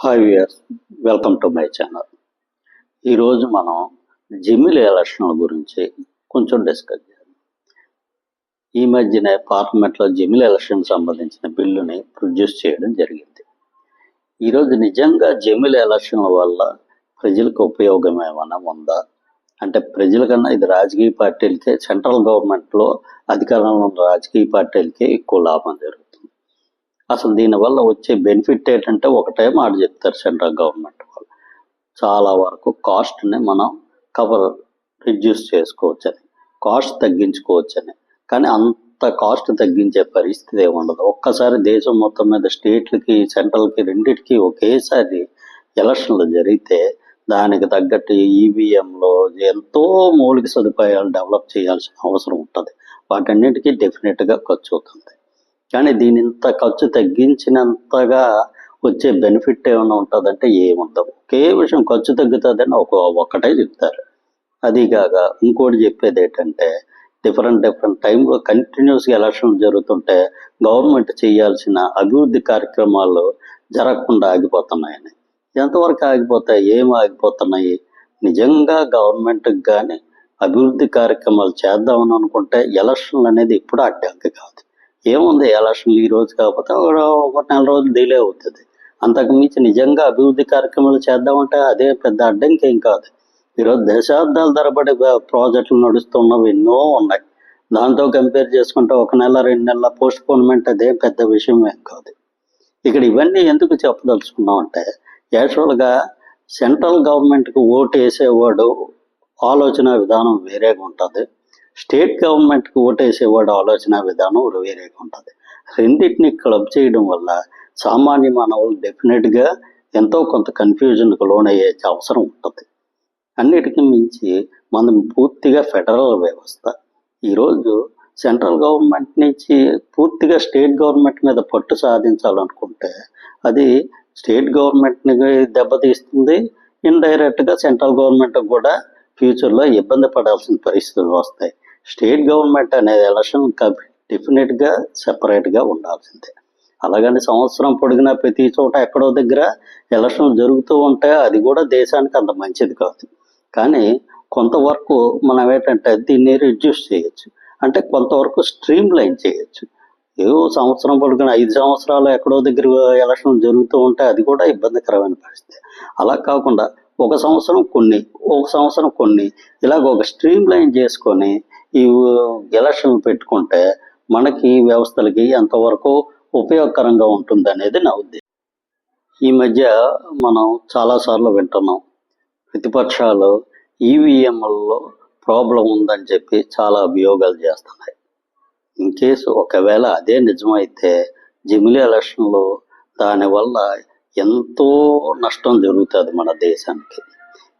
Hi viewers, welcome to my channel. ఈరోజు మనం జమిలీ ఎలక్షన్ల గురించి కొంచెం డిస్కస్ చేద్దాం. ఈ మధ్యనే పార్లమెంట్లో జమిలీ ఎలక్షన్ సంబంధించిన బిల్లుని ప్రొడ్యూస్ చేయడం జరిగింది. ఈరోజు నిజంగా జమిలీ ఎలక్షన్ల వల్ల ప్రజలకు ఉపయోగం ఏమైనా ఉందా అంటే, ప్రజల కన్నా ఇది రాజకీయ పార్టీలకే, సెంట్రల్ గవర్నమెంట్లో అధికారంలో ఉన్న రాజకీయ పార్టీలకే ఎక్కువ లాభం జరుగుతుంది. అసలు దీనివల్ల వచ్చే బెనిఫిట్ ఏంటంటే, ఒకటే మాట చెప్తారు సెంట్రల్ గవర్నమెంట్ వాళ్ళు, చాలా వరకు కాస్ట్ని మనం రిడ్యూస్ చేసుకోవచ్చని, కాస్ట్ తగ్గించుకోవచ్చని. కానీ అంత కాస్ట్ తగ్గించే పరిస్థితి ఏమి ఉండదు. ఒక్కసారి దేశం మొత్తం మీద స్టేట్లకి, సెంట్రల్కి రెండింటికి ఒకేసారి ఎలక్షన్లు జరిగితే దానికి తగ్గట్టు ఈవీఎంలో ఎంతో మౌలిక సదుపాయాలు డెవలప్ చేయాల్సిన అవసరం ఉంటుంది. వాటన్నిటికీ డెఫినెట్గా ఖర్చు అవుతుంది. కానీ దీని ఇంత ఖర్చు తగ్గించినంతగా వచ్చే బెనిఫిట్ ఏమైనా ఉంటుందంటే ఏముండదు. ఒకే విషయం ఖర్చు తగ్గుతుందని ఒక్కటే చెప్తారు. అది కాక ఇంకోటి చెప్పేది ఏంటంటే, డిఫరెంట్ టైంలో కంటిన్యూస్గా ఎలక్షన్లు జరుగుతుంటే గవర్నమెంట్ చేయాల్సిన అభివృద్ధి కార్యక్రమాలు జరగకుండా ఆగిపోతున్నాయని. ఎంతవరకు ఆగిపోతాయి, ఏం ఆగిపోతున్నాయి? నిజంగా గవర్నమెంట్కి కానీ అభివృద్ధి కార్యక్రమాలు చేద్దామని అనుకుంటే ఎలక్షన్లు అనేది ఇప్పుడు అడ్డంకి కాదు. ఏముంది, ఎలక్షన్లు ఈ రోజు కాకపోతే ఒక నెల రోజులు డిలే అవుతుంది. అంతకు మించి నిజంగా అభివృద్ధి కార్యక్రమాలు చేద్దామంటే అదే పెద్ద అడ్డంకి ఏం కాదు. ఈరోజు దశాబ్దాల తరబడి ప్రాజెక్టులు నడుస్తున్నవి ఎన్నో ఉన్నాయి. దాంతో కంపేర్ చేసుకుంటే ఒక నెల 2 నెలల పోస్ట్పోన్మెంట్ అదే పెద్ద విషయం ఏం కాదు. ఇక్కడ ఇవన్నీ ఎందుకు చెప్పదలుచుకున్నామంటే, యాక్చువల్గా సెంట్రల్ గవర్నమెంట్కి ఓటు వేసేవాడు ఆలోచన విధానం వేరేగా ఉంటుంది, స్టేట్ గవర్నమెంట్కి ఓటేసేవాడు ఆలోచన విధానం వేరేగా ఉంటుంది. రెండింటిని క్లబ్ చేయడం వల్ల సామాన్య మానవులు డెఫినెట్గా ఎంతో కొంత కన్ఫ్యూజన్కు లోనయ్యే అవసరం ఉంటుంది. అన్నిటికీ మించి మనం పూర్తిగా ఫెడరల్ వ్యవస్థ. ఈరోజు సెంట్రల్ గవర్నమెంట్ నుంచి పూర్తిగా స్టేట్ గవర్నమెంట్ మీద పట్టు సాధించాలనుకుంటే అది స్టేట్ గవర్నమెంట్ని దెబ్బతీస్తుంది. ఇండైరెక్ట్గా సెంట్రల్ గవర్నమెంట్ కూడా ఫ్యూచర్లో ఇబ్బంది పడాల్సిన పరిస్థితులు వస్తాయి. స్టేట్ గవర్నమెంట్ అనే ఎలక్షన్ డెఫినెట్గా సెపరేట్గా ఉండాల్సిందే. అలాగని సంవత్సరం పొడిగిన ప్రతి చోట ఎక్కడో దగ్గర ఎలక్షన్లు జరుగుతూ ఉంటే అది కూడా దేశానికి అంత మంచిది కాదు. కానీ కొంతవరకు మనం ఏంటంటే దీన్ని రిడ్యూస్ చేయొచ్చు, అంటే కొంతవరకు స్ట్రీమ్ లైన్ చేయొచ్చు. ఏవో సంవత్సరం పొడిగిన 5 సంవత్సరాలు ఎక్కడో దగ్గర ఎలక్షన్లు జరుగుతూ ఉంటే అది కూడా ఇబ్బందికరమైన పరిస్థితి. అలా కాకుండా ఒక సంవత్సరం కొన్ని ఇలాగ ఒక స్ట్రీమ్ లైన్ చేసుకొని ఈ ఎలక్షన్లు పెట్టుకుంటే మనకి వ్యవస్థలకి ఎంతవరకు ఉపయోగకరంగా ఉంటుంది అనేది నా ఉద్దేశం. ఈ మధ్య మనం చాలాసార్లు వింటున్నాం, ప్రతిపక్షాలు ఈవీఎంలలో ప్రాబ్లం ఉందని చెప్పి చాలా అభియోగాలు చేస్తున్నాయి. ఇన్ కేసు ఒకవేళ అదే నిజమైతే జమిలీ ఎలక్షన్లో దానివల్ల ఎంతో నష్టం జరుగుతుంది మన దేశానికి.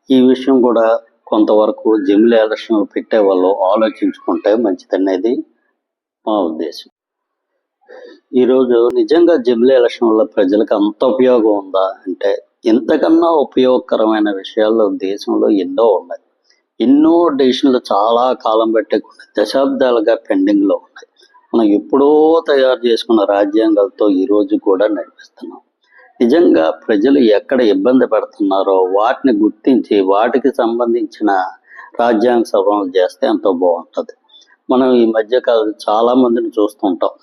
ఈ విషయం కూడా కొంతవరకు జమిలీ ఎలక్షన్లు పెట్టే వాళ్ళు ఆలోచించుకుంటే మంచిదనేది మా ఉద్దేశం. ఈరోజు నిజంగా జమిలీ ఎలక్షన్ వల్ల ప్రజలకు అంత ఉపయోగం ఉందా అంటే, ఇంతకన్నా ఉపయోగకరమైన విషయాలు దేశంలో ఎన్నో ఉన్నాయి. ఎన్నో డెసిషన్లు చాలా కాలం పెట్టకుండా దశాబ్దాలుగా పెండింగ్లో ఉన్నాయి. మనం ఎప్పుడో తయారు చేసుకున్న రాజ్యాంగాలతో ఈరోజు కూడా నడిపిస్తున్నాం. నిజంగా ప్రజలు ఎక్కడ ఇబ్బంది పడుతున్నారో వాటిని గుర్తించి వాటికి సంబంధించిన రాజ్యాంగ సవరణలు చేస్తే ఎంతో బాగుంటుంది. మనం ఈ మధ్యకాలం చాలామందిని చూస్తుంటాం.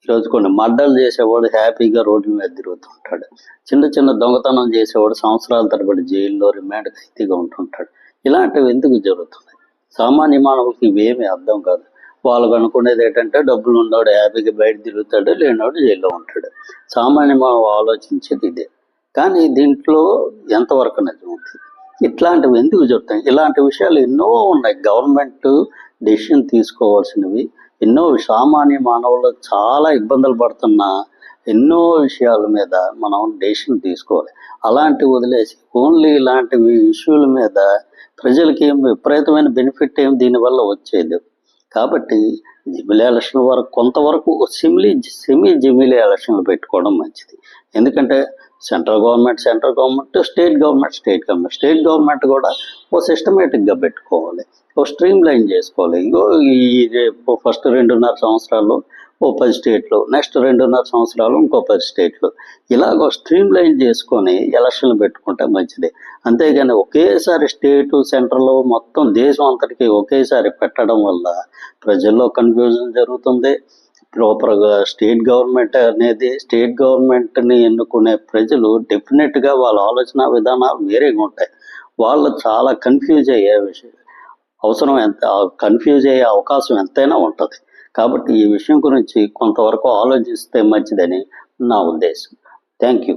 ఈరోజు కొన్ని మర్డర్లు చేసేవాడు హ్యాపీగా రోడ్ల మీద తిరుగుతుంటాడు. చిన్న దొంగతనం చేసేవాడు సంవత్సరాల తరబడి జైల్లో రిమాండ్ ఖైదీగా ఉంటుంటాడు. ఇలాంటివి ఎందుకు జరుగుతున్నాయి? సామాన్య మానవులకి ఇవేమీ అర్థం కాదు. వాళ్ళకు అనుకునేది ఏంటంటే, డబ్బులు ఉన్నవాడు హ్యాపీగా బయట తిరుగుతాడు, లేనివాడు జైల్లో ఉంటాడు. సామాన్య మానవ ఆలోచించేది ఇదే. కానీ దీంట్లో ఎంతవరకు నిజం ఉంది? ఇట్లాంటివి ఎందుకు చెప్తాయి? ఇలాంటి విషయాలు ఎన్నో ఉన్నాయి. గవర్నమెంట్ డెసిషన్ తీసుకోవాల్సినవి ఎన్నో, సామాన్య మానవులు చాలా ఇబ్బందులు పడుతున్న ఎన్నో విషయాల మీద మనం డెసిషన్ తీసుకోవాలి. అలాంటివి వదిలేసి ఓన్లీ ఇలాంటివి ఇష్యూల మీద ప్రజలకి ఏం విపరీతమైన బెనిఫిట్ ఏం దీనివల్ల వచ్చేది. కాబట్టి జమిలీ ఎలక్షన్ వరకు కొంతవరకు సెమీ జమిలీ ఎలక్షన్లు పెట్టుకోవడం మంచిది. ఎందుకంటే సెంట్రల్ గవర్నమెంట్, స్టేట్ గవర్నమెంట్ కూడా ఓ సిస్టమేటిక్గా పెట్టుకోవాలి, ఓ స్ట్రీమ్ లైన్ చేసుకోవాలి. ఈ ఫస్ట్ 2.5 సంవత్సరాల్లో ఓ 10 స్టేట్లు, నెక్స్ట్ 2.5 సంవత్సరాలు ఇంకో 10 స్టేట్లు, ఇలాగ స్ట్రీమ్ లైన్ చేసుకొని ఎలక్షన్లు పెట్టుకుంటే మంచిది. అంతేగాని ఒకేసారి స్టేటు సెంట్రల్ మొత్తం దేశం అంతటికి ఒకేసారి పెట్టడం వల్ల ప్రజల్లో కన్ఫ్యూజన్ జరుగుతుంది. ప్రాపర్గా స్టేట్ గవర్నమెంట్ని ఎన్నుకునే ప్రజలు డెఫినెట్గా వాళ్ళ ఆలోచన విధానాలు వేరేగా ఉంటాయి. వాళ్ళు చాలా కన్ఫ్యూజ్ అయ్యే కన్ఫ్యూజ్ అయ్యే అవకాశం ఎంతైనా ఉంటుంది. కాబట్టి ఈ విషయం గురించి కొంతవరకు ఆలోచిస్తే మంచిదని నా ఉద్దేశం. Thank you.